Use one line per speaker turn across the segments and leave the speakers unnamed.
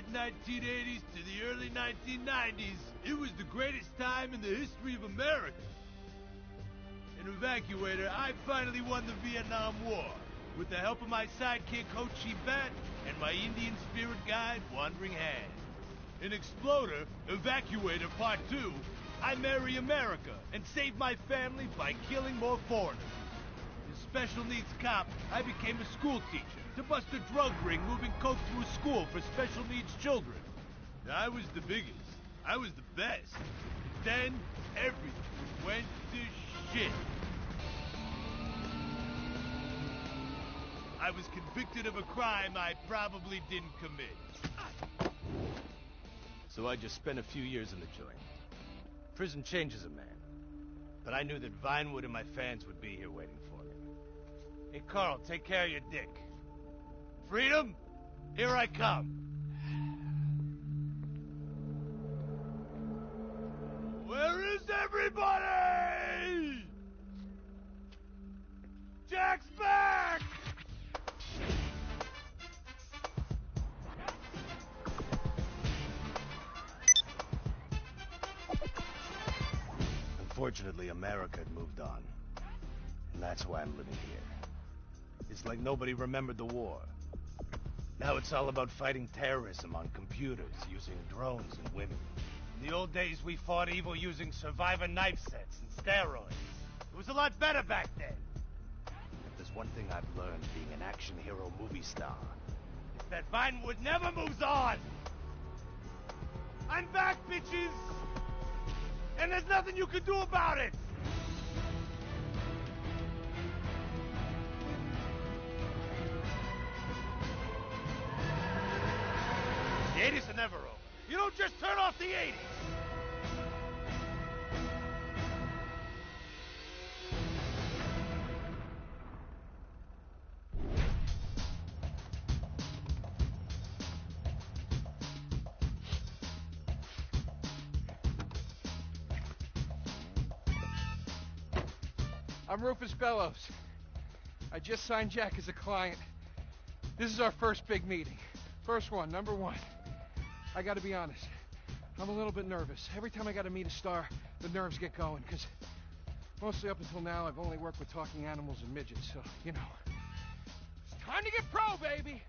mid-1980s to the early 1990s, it was the greatest time in the history of America. An evacuator, I finally won the Vietnam War with the help of my sidekick Ho Chi Bat and my Indian spirit guide Wandering Hand. An exploder, evacuator part 2, I marry America and save my family by killing more foreigners. As special needs cop, I became a school teacher to bust a drug ring moving coke through a school for special needs children. I was the biggest. I was the best. Then, everything went to shit. I was convicted of a crime I probably didn't commit. So I just spent a few years in the joint. Prison changes a man. But I knew that Vinewood and my fans would be here waiting for me. Hey, Carl, take care of your dick. Freedom, here I come. Where is everybody? Jack's back! Unfortunately, America had moved on. And that's why I'm living here. It's like nobody remembered the war. Now it's all about fighting terrorism on computers, using drones and women. In the old days, we fought evil using survivor knife sets and steroids. It was a lot better back then. If there's one thing I've learned being an action hero movie star, it's that Vinewood never moves on! I'm back, bitches! And there's nothing you can do about it! The 80s are never over. You don't just turn off the 80s!
I'm Rufus Bellows. I just signed Jack as a client. This is our first big meeting. First one, number one. I gotta be honest, I'm a little bit nervous. Every time I gotta meet a star, the nerves get going, because mostly up until now, I've only worked with talking animals and midgets, so, you know. It's time to get pro, baby!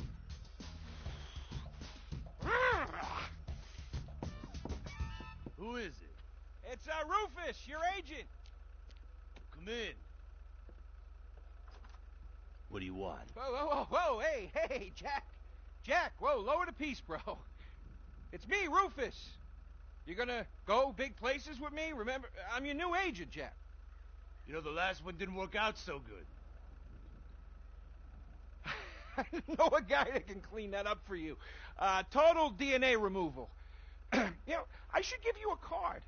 Who is it?
It's Rufus, your agent.
Come in. What do you want?
Whoa, hey, Jack, whoa, lower the piece, bro. It's me, Rufus. You gonna go big places with me? Remember, I'm your new agent, Jack.
You know, the last one didn't work out so good.
I know a guy that can clean that up for you. Total DNA removal. You know, I should give you a card.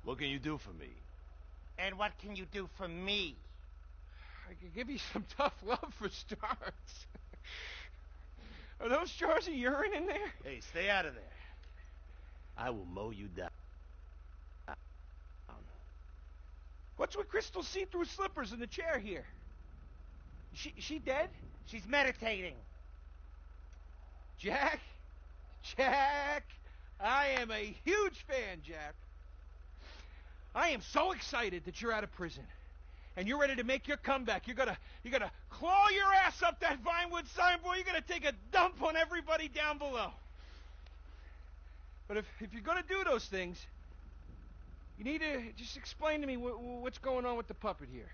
What can you do for me?
And what can you do for me?
I could give you some tough love for starts. Are those jars of urine in there?
Hey, stay out of there. I will mow you down.
What's with Crystal's see-through slippers in the chair here? She dead?
She's meditating.
Jack, I am a huge fan, Jack. I am so excited that you're out of prison. And you're ready to make your comeback. You're gonna claw your ass up that Vinewood signboard. You're gonna take a dump on everybody down below. But if you're gonna do those things, you need to just explain to me what's going on with the puppet here.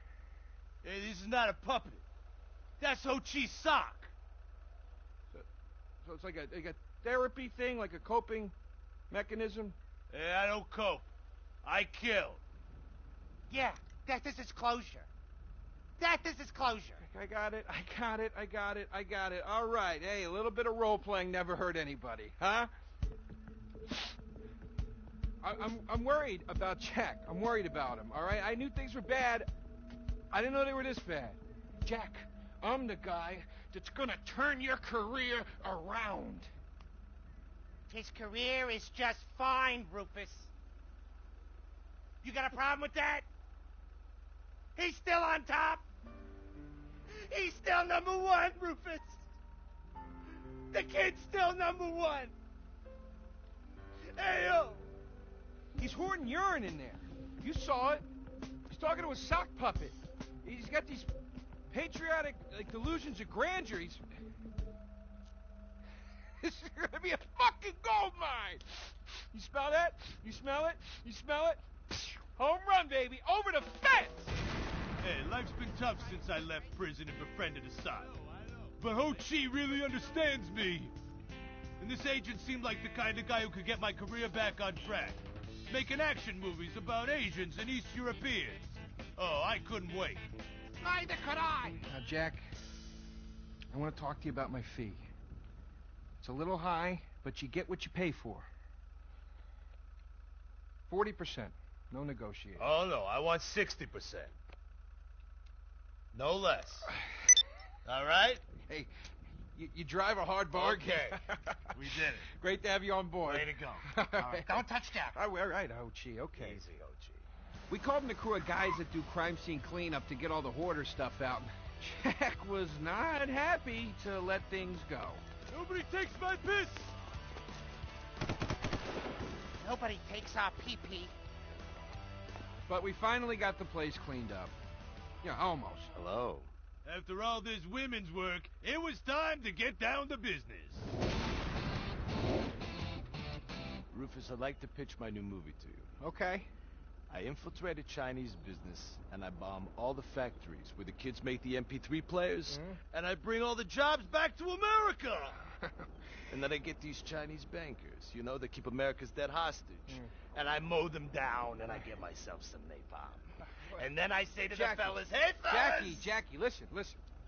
Hey, this is not a puppet. That's Ho Chi's sock.
So it's like a therapy thing, like a coping mechanism?
Hey, I don't cope. I kill.
Yeah, this is closure. This is closure.
I got it. All right. Hey, a little bit of role-playing never hurt anybody, huh? I'm worried about Jack. I'm worried about him, all right? I knew things were bad. I didn't know they were this bad. Jack, I'm the guy that's gonna turn your career around.
His career is just fine, Rufus. You got a problem with that? He's still on top. He's still number one, Rufus. The kid's still number one. Hey, yo.
He's hoarding urine in there. You saw it. He's talking to a sock puppet. He's got these patriotic delusions of grandeur. This is gonna be a fucking gold mine. You smell that? You smell it? You smell it? Home run, baby. Over the fence.
Hey, life's been tough since I left prison and befriended Assad. But Ho Chi really understands me. And this agent seemed like the kind of guy who could get my career back on track. Making action movies about Asians and East Europeans. Oh, I couldn't wait.
Neither could I.
Now, Jack, I want to talk to you about my fee. It's a little high, but you get what you pay for. 40%. No negotiation.
Oh, no, I want 60%. No less. All right?
Hey, you drive a hard bargain.
Okay. We did it.
Great to have you on board.
Way to go.
All right, don't touch Jack.
All right, Ho-Chi, okay.
Easy, Ho-Chi.
We called in a crew of guys that do crime scene cleanup to get all the hoarder stuff out. Jack was not happy to let things go.
Nobody takes my piss!
Nobody takes our pee-pee.
But we finally got the place cleaned up. Yeah, almost.
Hello. After all this women's work, it was time to get down to business. Rufus, I'd like to pitch my new movie to you.
Okay.
I infiltrated Chinese business, and I bomb all the factories where the kids make the MP3 players, and I bring all the jobs back to America. And then I get these Chinese bankers, you know, that keep America's debt hostage. And I mow them down, and I get myself some napalm. And then I say to
Jackie,
the fellas, hey, fellas!
Jackie, listen.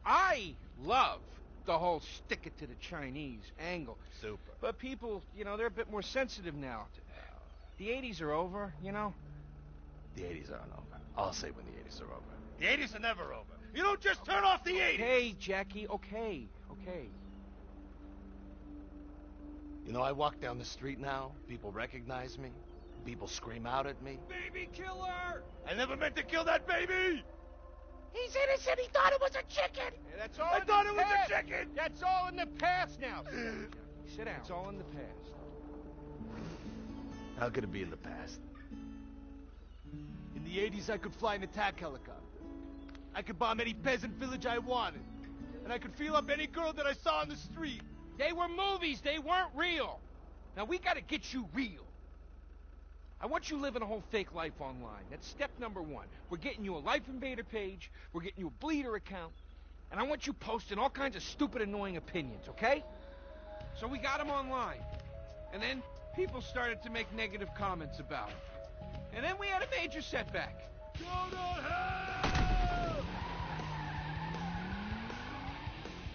I love the whole stick it to the Chinese angle.
Super.
But people, they're a bit more sensitive now. The 80s are over,
The 80s aren't over. I'll say when the 80s are over. The 80s are never over. You don't just turn off the 80s!
Hey, Jackie, okay.
You know, I walk down the street now, people recognize me, people scream out at me.
Baby killer!
I never meant to kill that baby!
He's innocent. He thought it was a chicken.
Hey, that's all
I thought it was a chicken!
That's all in the past now. Sit down. It's all in the past.
How could it be in the past? In the 80s, I could fly an attack helicopter. I could bomb any peasant village I wanted. And I could feel up any girl that I saw on the street.
They were movies. They weren't real. Now, we gotta get you real. I want you living a whole fake life online. That's step number one. We're getting you a Life Invader page. We're getting you a Bleeder account. And I want you posting all kinds of stupid, annoying opinions, okay? So we got them online. And then people started to make negative comments about it. And then we had a major setback.
Go to hell!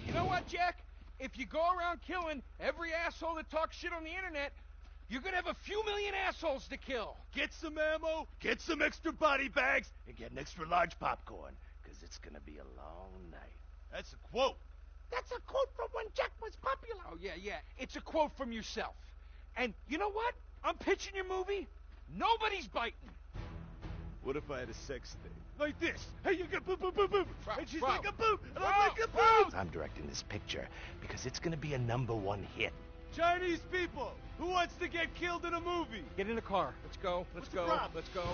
You know what, Jack? If you go around killing every asshole that talks shit on the internet, you're gonna have a few million assholes to kill.
Get some ammo, get some extra body bags, and get an extra large popcorn, because it's gonna be a long night. That's a quote.
That's a quote from when Jack was popular.
Oh, yeah. It's a quote from yourself. And you know what? I'm pitching your movie. Nobody's biting.
What if I had a sex thing? Like this. Hey, you got boop, boop, boop, boop. And she's
Bro.
like a boop, and I'm like a boop. I'm directing this picture because it's gonna be a #1 hit. Chinese people, who wants to get killed in a movie?
Get in the car. Let's go.
What's the problem?
Let's go.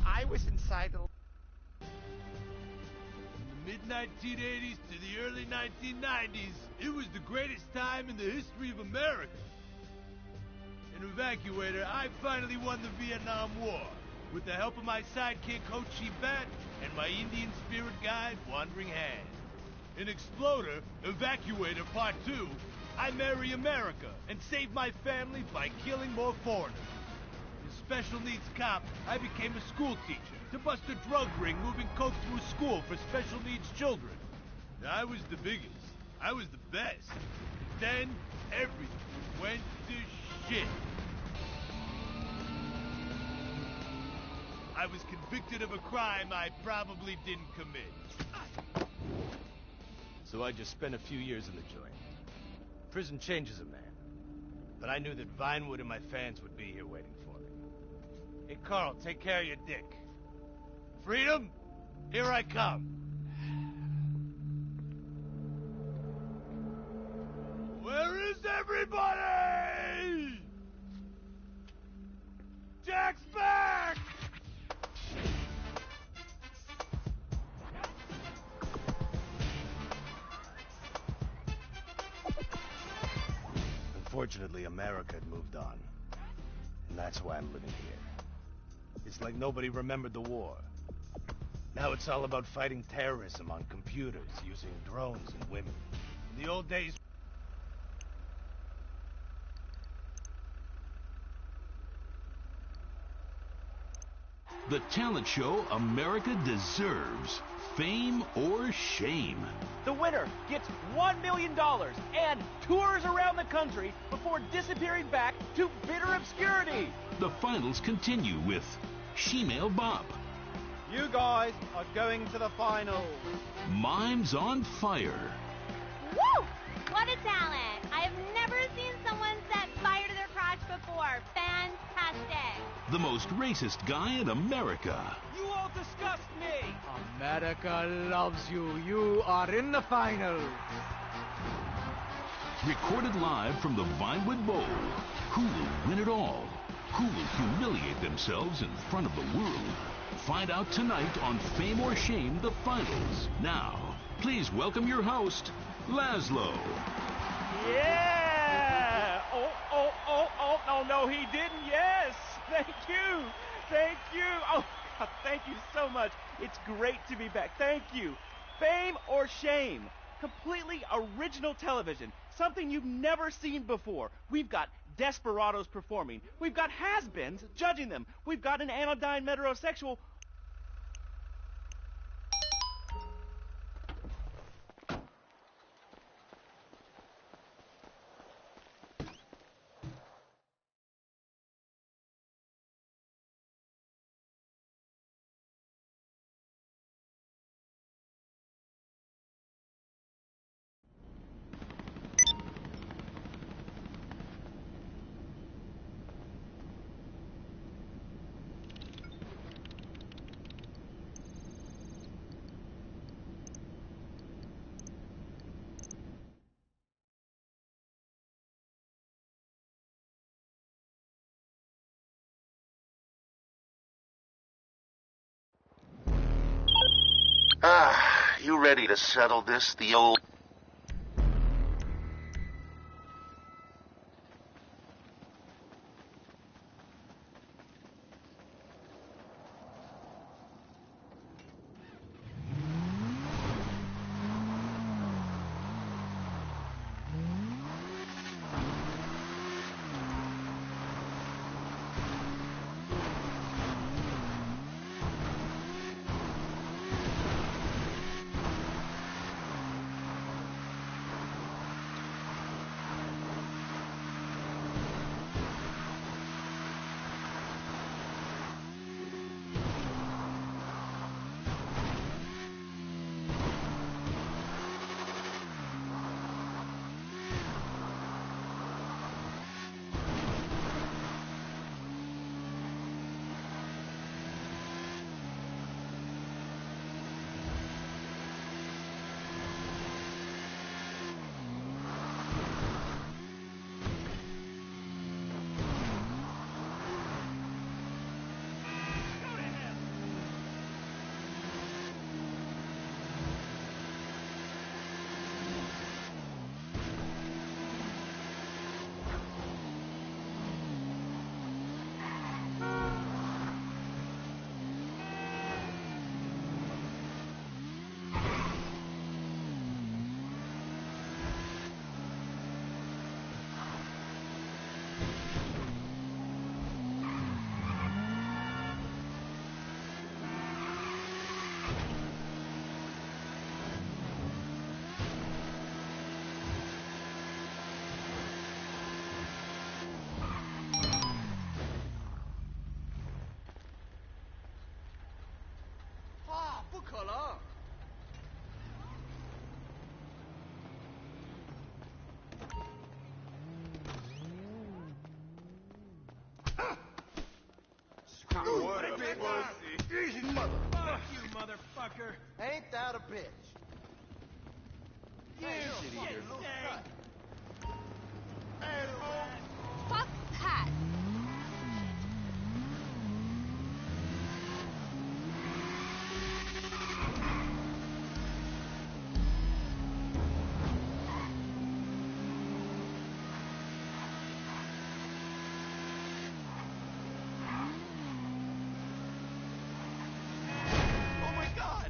I was inside the...
From the mid-1980s to the early 1990s, it was the greatest time in the history of America. An evacuator, I finally won the Vietnam War with the help of my sidekick Ho Chi Bat and my Indian spirit guide Wandering Hand. In Exploder, Evacuator Part 2, I marry America and save my family by killing more foreigners. As special needs cop, I became a school teacher to bust a drug ring moving coke through a school for special needs children. I was the biggest. I was the best. Then, everything went to shit. I was convicted of a crime I probably didn't commit. So I just spent a few years in the joint. Prison changes a man. But I knew that Vinewood and my fans would be here waiting for me. It Carl, take care of your dick. Freedom, here I come. Where is everybody? Jack's back! Unfortunately, America had moved on. And that's why I'm living here. It's like nobody remembered the war. Now it's all about fighting terrorism on computers, using drones and women. In the old days...
The talent show America deserves. Fame or shame.
The winner gets $1 million and tours around the country before disappearing back to bitter obscurity.
The finals continue with Shemale Bop,
You guys are going to the finals.
Mimes on Fire,
Woo! What a talent! I have never seen someone set fire to their crotch before. Fantastic!
the most racist guy in America,
You all disgust me.
America loves you. You are in the finals.
recorded live from the Vinewood Bowl. Who will win it all? Who will humiliate themselves in front of the world? Find out tonight on Fame or Shame, the finals. Now, please welcome your host, Laszlo.
Yeah! No, he didn't. Yes! Thank you! Thank you! Oh, God, thank you so much. It's great to be back. Thank you. Fame or Shame? Completely original television. Something you've never seen before. We've got desperados performing. We've got has-beens judging them. We've got an anodyne metrosexual.
You ready to settle this the old...
What a pussy.
Easy, motherfucker. You motherfucker.
Ain't that a bitch?
Hey,
shit
fucking
eater.
little
Hey.
cut.
Fuck Pat.
Oh my god!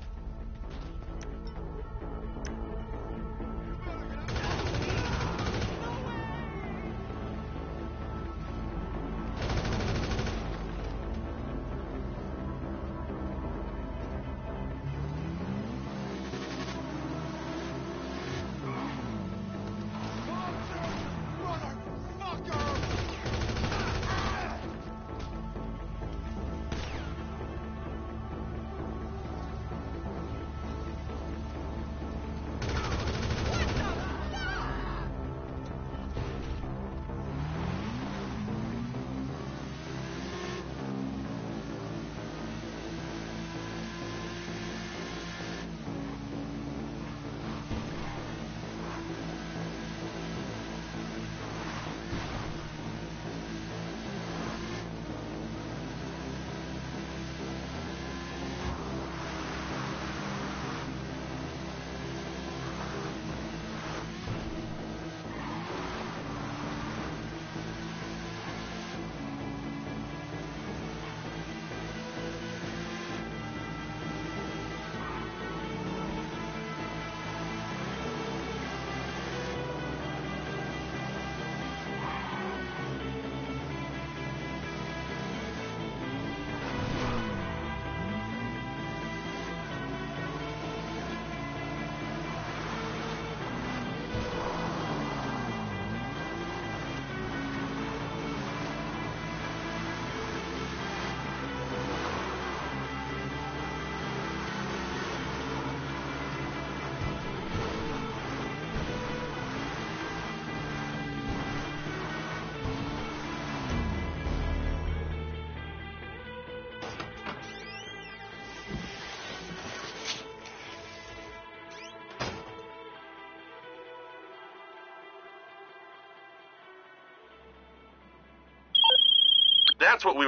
That's what we...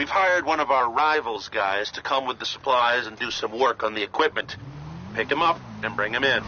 We've hired one of our rivals guys to come with the supplies and do some work on the equipment. Pick him up and bring him in.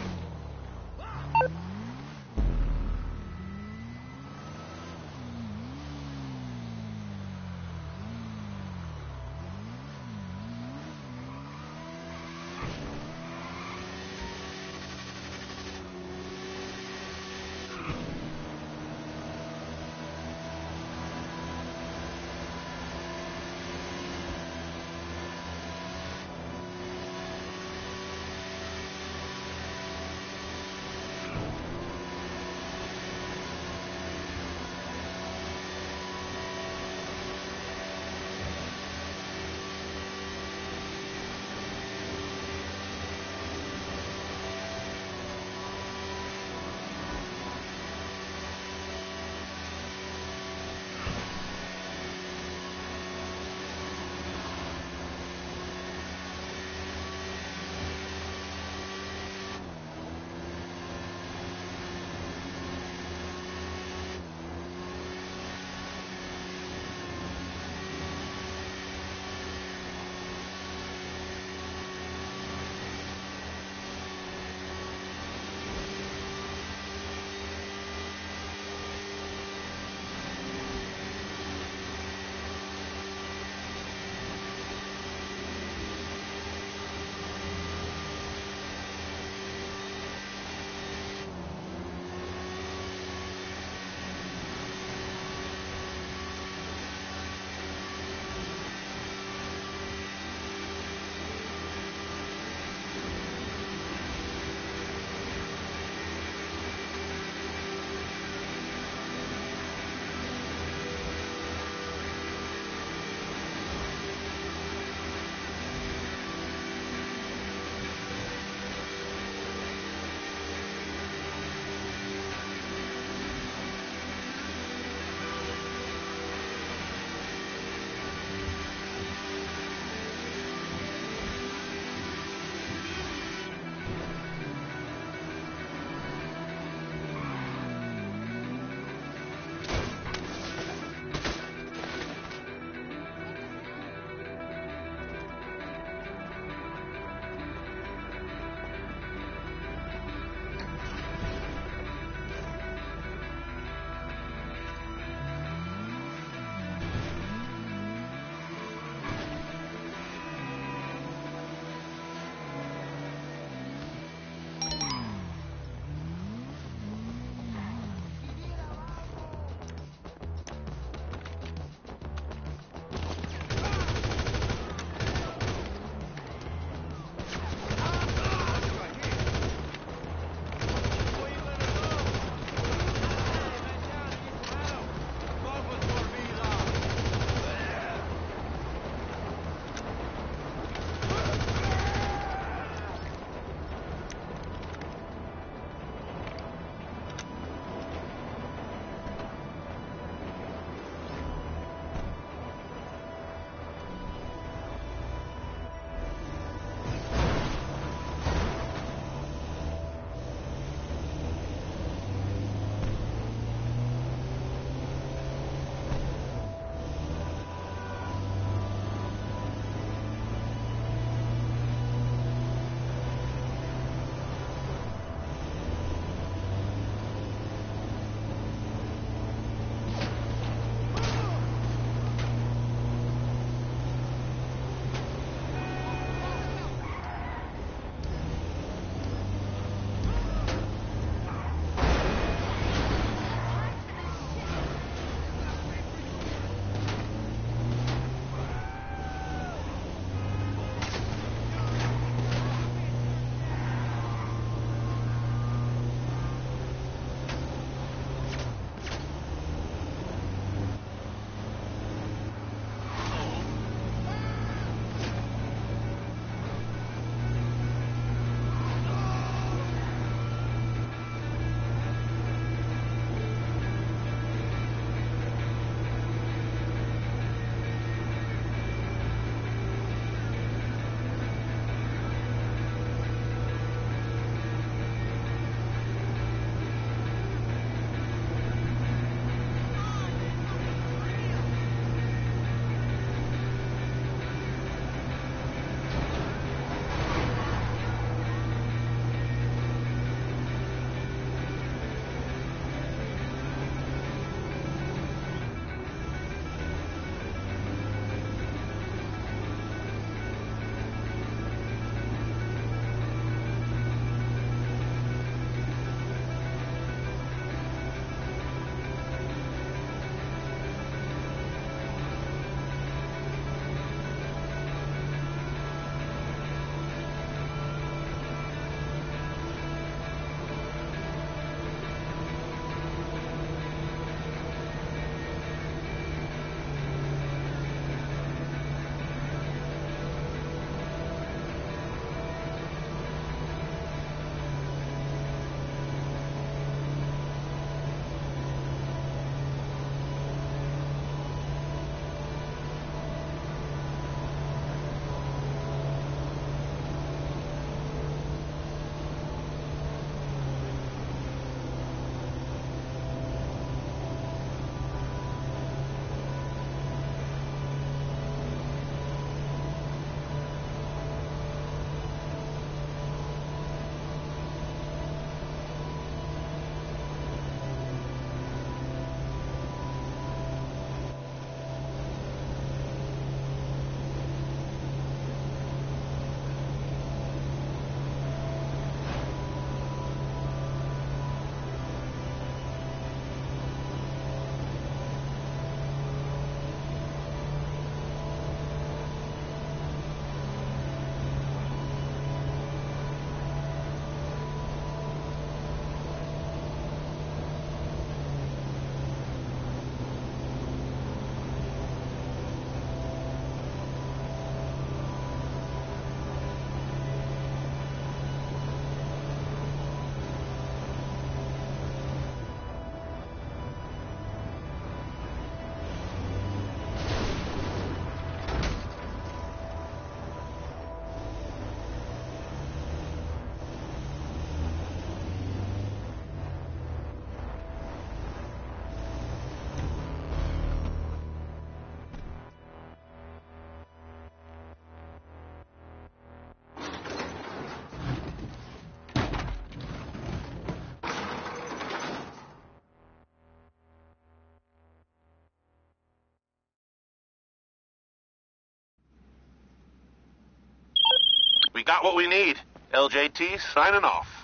We got what we need. LJT signing off.